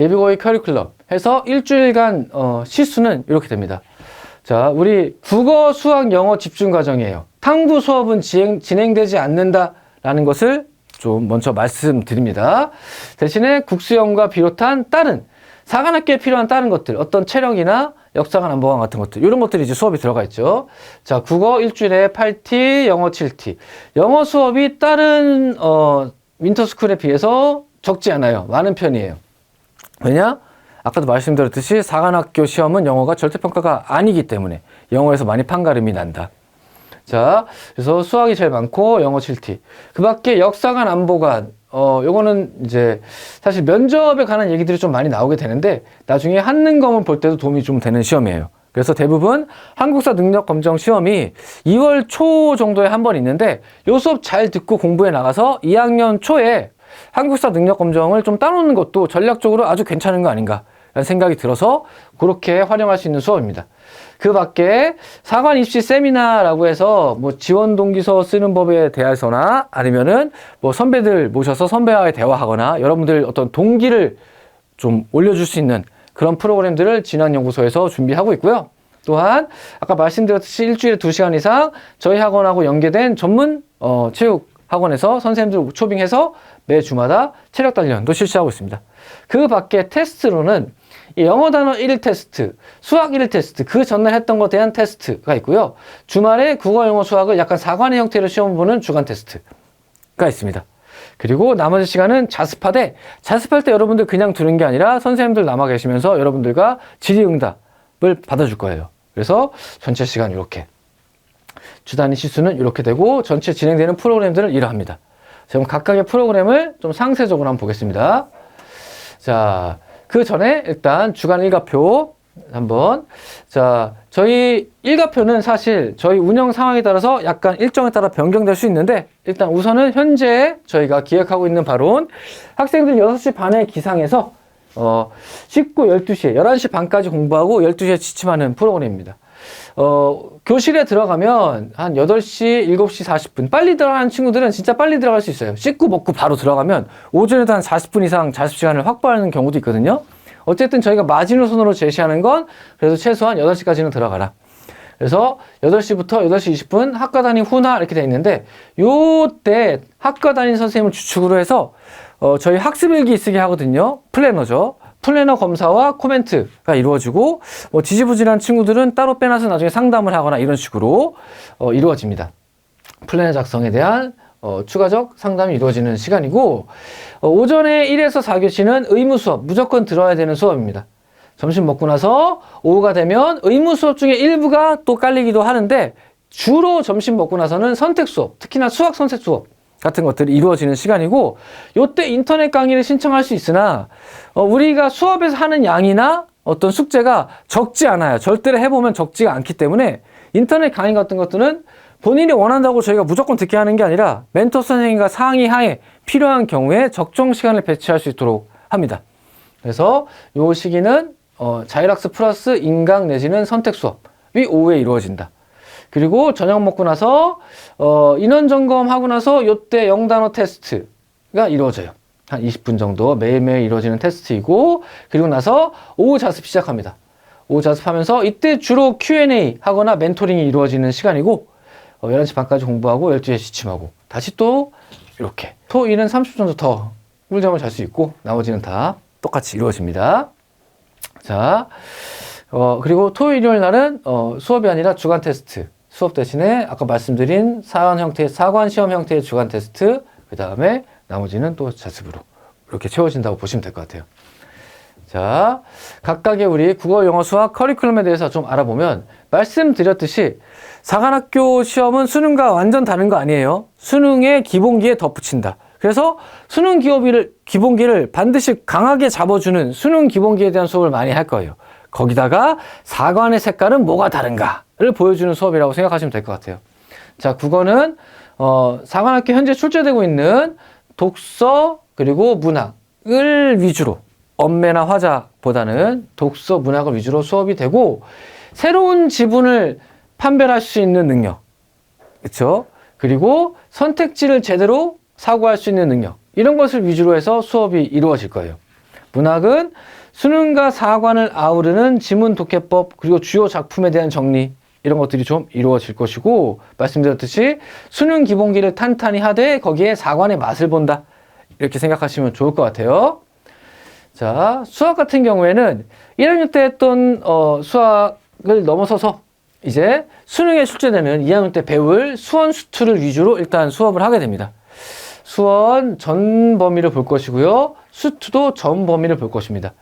예비고의 커리큘럼 해서 일주일간 시수는 이렇게 됩니다. 자, 우리 국어, 수학, 영어 집중 과정이에요. 탐구 수업은 진행되지 않는다라는 것을 좀 먼저 말씀드립니다. 대신에 국수영과 비롯한 다른 사관학교에 필요한 다른 것들, 어떤 체력이나 역사관 안보관 같은 것들, 이런 것들이 이제 수업이 들어가 있죠. 자, 국어 일주일에 8T, 영어 7T. 영어 수업이 다른 윈터스쿨에 비해서 적지 않아요. 많은 편이에요. 왜냐? 아까도 말씀드렸듯이 사관학교 시험은 영어가 절대평가가 아니기 때문에 영어에서 많이 판가름이 난다. 자, 그래서 수학이 제일 많고 영어 7T. 그 밖에 역사관 안보관, 요거는 이제 사실 면접에 관한 얘기들이 좀 많이 나오게 되는데 나중에 한능검을 볼 때도 도움이 좀 되는 시험이에요. 그래서 대부분 한국사 능력 검정 시험이 2월 초 정도에 한 번 있는데 요 수업 잘 듣고 공부해 나가서 2학년 초에 한국사 능력 검정을 좀 따놓는 것도 전략적으로 아주 괜찮은 거 아닌가 라는 생각이 들어서 그렇게 활용할 수 있는 수업입니다. 그 밖에 사관 입시 세미나라고 해서 뭐 지원 동기서 쓰는 법에 대해서나 아니면은 뭐 선배들 모셔서 선배와의 대화하거나 여러분들 어떤 동기를 좀 올려줄 수 있는 그런 프로그램들을 진학연구소에서 준비하고 있고요. 또한 아까 말씀드렸듯이 일주일에 2시간 이상 저희 학원하고 연계된 전문 체육 학원에서 선생님들 초빙해서 매 주마다 체력 단련도 실시하고 있습니다. 그 밖에 테스트로는 영어 단어 1일 테스트, 수학 1일 테스트, 그 전날 했던 것에 대한 테스트가 있고요. 주말에 국어, 영어, 수학을 약간 사관의 형태로 시험 보는 주간 테스트가 있습니다. 그리고 나머지 시간은 자습할 때 여러분들 그냥 두는 게 아니라 선생님들 남아 계시면서 여러분들과 질의응답을 받아줄 거예요. 그래서 전체 시간 이렇게. 주 단위 시수는 이렇게 되고 전체 진행되는 프로그램들은 이러합니다. 자, 그럼 각각의 프로그램을 좀 상세적으로 한번 보겠습니다. 자, 그 전에 일단 주간 일과표 한번. 자, 저희 일과표는 사실 저희 운영 상황에 따라서 약간 일정에 따라 변경될 수 있는데 일단 우선은 현재 저희가 기획하고 있는 바로는 학생들 6시 반에 기상해서 씻고 12시에 11시 반까지 공부하고 12시에 지침하는 프로그램입니다. 교실에 들어가면 한 8시, 7시 40분 빨리 들어가는 친구들은 진짜 빨리 들어갈 수 있어요. 씻고 먹고 바로 들어가면 오전에도 한 40분 이상 자습 시간을 확보하는 경우도 있거든요. 어쨌든 저희가 마지노선으로 제시하는 건 그래도 최소한 8시까지는 들어가라. 그래서 8시부터 8시 20분 학과 단위 후나 이렇게 돼 있는데 요때 학과 단위 선생님을 주축으로 해서 저희 학습일기 쓰게 하거든요. 플래너죠. 플래너 검사와 코멘트가 이루어지고 뭐 지지부진한 친구들은 따로 빼놔서 나중에 상담을 하거나 이런 식으로 이루어집니다. 플래너 작성에 대한 추가적 상담이 이루어지는 시간이고 오전에 1에서 4교시는 의무 수업, 무조건 들어야 되는 수업입니다. 점심 먹고 나서 오후가 되면 의무 수업 중에 일부가 또 깔리기도 하는데 주로 점심 먹고 나서는 선택 수업, 특히나 수학 선택 수업 같은 것들이 이루어지는 시간이고 요때 인터넷 강의를 신청할 수 있으나 우리가 수업에서 하는 양이나 어떤 숙제가 적지 않아요. 절대로 해보면 적지가 않기 때문에 인터넷 강의 같은 것들은 본인이 원한다고 저희가 무조건 듣게 하는 게 아니라 멘토 선생님과 상의하에 필요한 경우에 적정 시간을 배치할 수 있도록 합니다. 그래서 요 시기는 자율학습 플러스 인강 내지는 선택 수업이 오후에 이루어진다. 그리고 저녁 먹고 나서 인원 점검하고 나서 요때 영단어 테스트가 이루어져요. 한 20분 정도 매일매일 이루어지는 테스트이고 그리고 나서 오후 자습 시작합니다. 오후 자습하면서 이때 주로 Q&A 하거나 멘토링이 이루어지는 시간이고 11시 반까지 공부하고 12시에 지침하고 다시 또 이렇게 토일은 30분 정도 더 꿀잠을 잘 수 있고 나머지는 다 똑같이 이루어집니다. 자, 그리고 토요일, 일요일 날은 수업이 아니라 주간 테스트 수업 대신에 아까 말씀드린 사관 시험 형태의 주간 테스트 그 다음에 나머지는 또 자습으로 이렇게 채워진다고 보시면 될 것 같아요. 자, 각각의 우리 국어, 영어, 수학 커리큘럼에 대해서 좀 알아보면 말씀드렸듯이 사관학교 시험은 수능과 완전 다른 거 아니에요. 수능에 기본기에 덧붙인다. 그래서 수능 기본기를 반드시 강하게 잡아주는 수능 기본기에 대한 수업을 많이 할 거예요. 거기다가 사관의 색깔은 뭐가 다른가를 보여주는 수업이라고 생각하시면 될 것 같아요. 자, 국어는 사관학교 현재 출제되고 있는 독서 그리고 문학을 위주로 언매나 화자보다는 독서, 문학을 위주로 수업이 되고 새로운 지문을 판별할 수 있는 능력, 그렇죠? 그리고 선택지를 제대로 사고할 수 있는 능력 이런 것을 위주로 해서 수업이 이루어질 거예요. 문학은 수능과 사관을 아우르는 지문 독해법 그리고 주요 작품에 대한 정리 이런 것들이 좀 이루어질 것이고 말씀드렸듯이 수능 기본기를 탄탄히 하되 거기에 사관의 맛을 본다 이렇게 생각하시면 좋을 것 같아요. 자, 수학 같은 경우에는 1학년 때 했던 수학을 넘어서서 이제 수능에 출제되는 2학년 때 배울 수원 수투를 위주로 일단 수업을 하게 됩니다. 수원 전 범위를 볼 것이고요. 수투도 전 범위를 볼 것입니다.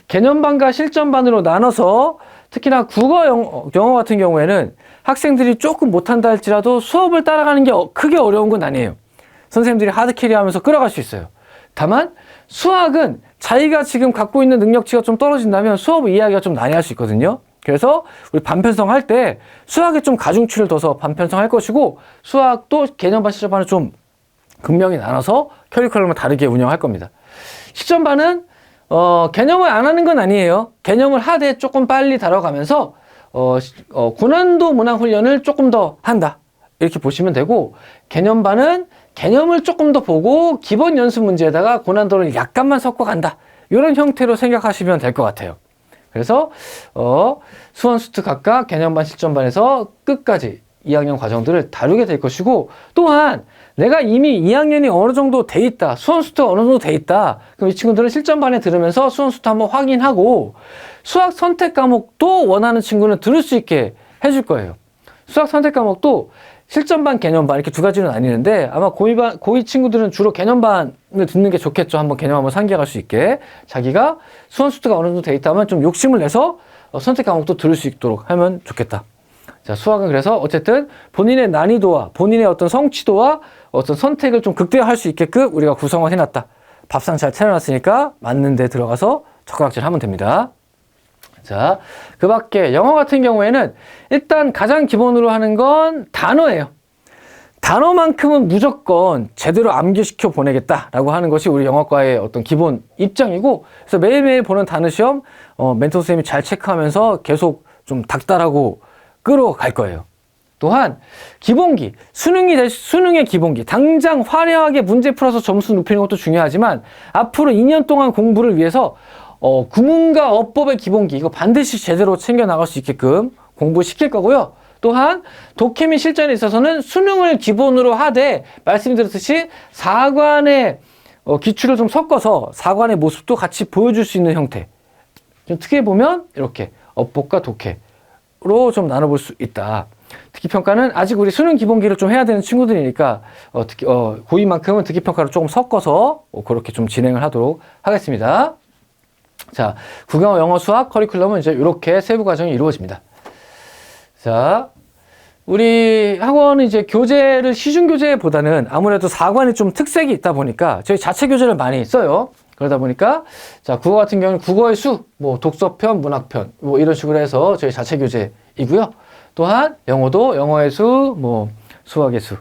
개념반과 실전반으로 나눠서 특히나 국어, 영어 같은 경우에는 학생들이 조금 못한다 할지라도 수업을 따라가는 게 크게 어려운 건 아니에요. 선생님들이 하드캐리하면서 끌어갈 수 있어요. 다만 수학은 자기가 지금 갖고 있는 능력치가 좀 떨어진다면 수업을 이해하기가 좀 난해할 수 있거든요. 그래서 우리 반편성 할 때 수학에 좀 가중치를 둬서 반편성 할 것이고 수학도 개념반, 실전반을 좀 극명히 나눠서 커리큘럼을 다르게 운영할 겁니다. 실전반은 개념을 안 하는 건 아니에요. 개념을 하되 조금 빨리 다뤄가면서 고난도 문항 훈련을 조금 더 한다. 이렇게 보시면 되고 개념반은 개념을 조금 더 보고 기본 연습 문제에다가 고난도를 약간만 섞어간다. 이런 형태로 생각하시면 될 것 같아요. 그래서 수원 수투 각각 개념반, 실전반에서 끝까지 2학년 과정들을 다루게 될 것이고 또한 내가 이미 2학년이 어느 정도 돼 있다. 수원 수투가 어느 정도 돼 있다. 그럼 이 친구들은 실전반에 들으면서 수원 수투 한번 확인하고 수학 선택 과목도 원하는 친구는 들을 수 있게 해줄 거예요. 수학 선택 과목도 실전반, 개념반 이렇게 두 가지는 나뉘는데 아마 고2 친구들은 주로 개념반을 듣는 게 좋겠죠. 한번 개념 한번 상기할 수 있게. 자기가 수원 수투가 어느 정도 돼 있다면 좀 욕심을 내서 선택 과목도 들을 수 있도록 하면 좋겠다. 자, 수학은 그래서 어쨌든 본인의 난이도와 본인의 어떤 성취도와 어떤 선택을 좀 극대화할 수 있게끔 우리가 구성을 해놨다. 밥상 잘 차려놨으니까 맞는 데 들어가서 젓가락질 하면 됩니다. 자, 그 밖에 영어 같은 경우에는 일단 가장 기본으로 하는 건 단어예요. 단어만큼은 무조건 제대로 암기시켜 보내겠다라고 하는 것이 우리 영어과의 어떤 기본 입장이고 그래서 매일매일 보는 단어 시험 멘토 선생님이 잘 체크하면서 계속 좀 닥달하고 끌어갈 거예요. 또한 기본기, 수능의 기본기 당장 화려하게 문제 풀어서 점수 높이는 것도 중요하지만 앞으로 2년 동안 공부를 위해서 구문과 어법의 기본기 이거 반드시 제대로 챙겨 나갈 수 있게끔 공부시킬 거고요. 또한 독해 및 실전에 있어서는 수능을 기본으로 하되 말씀드렸듯이 사관의 기출을 좀 섞어서 사관의 모습도 같이 보여줄 수 있는 형태. 좀 특히 보면 이렇게 어법과 독해로 좀 나눠볼 수 있다. 듣기평가는 아직 우리 수능 기본기를 좀 해야 되는 친구들이니까 고2만큼은 듣기평가를 조금 섞어서 그렇게 좀 진행을 하도록 하겠습니다. 자, 국영어, 영어, 수학 커리큘럼은 이제 이렇게 세부 과정이 이루어집니다. 자, 우리 학원은 이제 교재를 시중 교재보다는 아무래도 사관이 좀 특색이 있다 보니까 저희 자체 교재를 많이 써요. 그러다 보니까 자, 국어 같은 경우는 국어의 수, 뭐 독서편, 문학편 뭐 이런 식으로 해서 저희 자체 교재이고요. 또한 영어도 영어의 수, 뭐 수학의 수.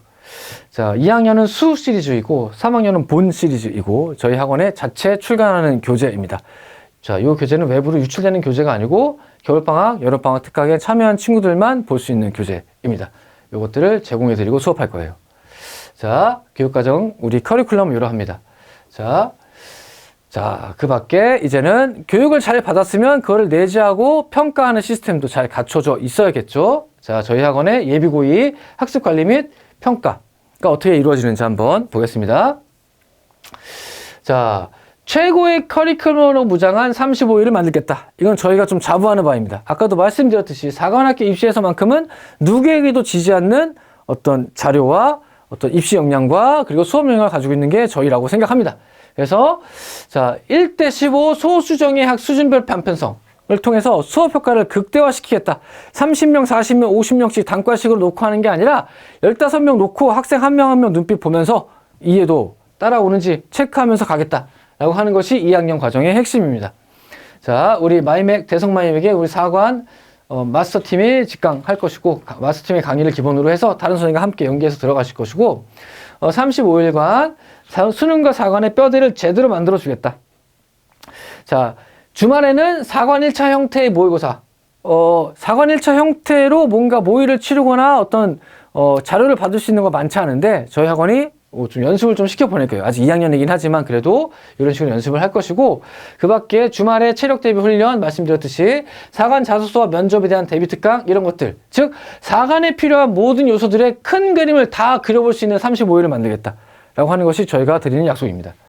자, 2학년은 수 시리즈이고 3학년은 본 시리즈이고 저희 학원의 자체 출간하는 교재입니다. 자, 이 교재는 외부로 유출되는 교재가 아니고 겨울방학, 여름방학 특강에 참여한 친구들만 볼 수 있는 교재입니다. 이것들을 제공해드리고 수업할 거예요. 자, 교육과정 우리 커리큘럼은 이러합니다. 자, 그 밖에 이제는 교육을 잘 받았으면 그거를 내재하고 평가하는 시스템도 잘 갖춰져 있어야겠죠. 자, 저희 학원의 예비고2 학습관리 및 평가가 어떻게 이루어지는지 한번 보겠습니다. 자, 최고의 커리큘럼으로 무장한 35일을 만들겠다. 이건 저희가 좀 자부하는 바입니다. 아까도 말씀드렸듯이 사관학교 입시에서만큼은 누구에게도 지지 않는 어떤 자료와 어떤 입시 역량과 그리고 수업 역량을 가지고 있는 게 저희라고 생각합니다. 그래서 자, 1대15 소수정의 학 수준별 반편성을 통해서 수업 효과를 극대화시키겠다. 30명, 40명, 50명씩 단과식으로 놓고 하는 게 아니라 15명 놓고 학생 한 명 한 명 눈빛 보면서 이해도 따라오는지 체크하면서 가겠다. 라고 하는 것이 2학년 과정의 핵심입니다. 자, 우리 마이맥, 대성 마이맥에 우리 사관 마스터팀이 직강할 것이고 마스터팀의 강의를 기본으로 해서 다른 선생님과 함께 연계해서 들어가실 것이고 35일간 수능과 사관의 뼈대를 제대로 만들어 주겠다. 자, 주말에는 사관 1차 형태의 모의고사 사관 1차 형태로 뭔가 모의를 치르거나 어떤 자료를 받을 수 있는 거 많지 않은데 저희 학원이 좀 연습을 좀 시켜 보낼 거예요. 아직 2학년이긴 하지만 그래도 이런 식으로 연습을 할 것이고, 그 밖에 주말에 체력 대비 훈련 말씀드렸듯이 4간 자소서와 면접에 대한 대비 특강 이런 것들, 즉 4간에 필요한 모든 요소들의 큰 그림을 다 그려볼 수 있는 35일을 만들겠다 라고 하는 것이 저희가 드리는 약속입니다.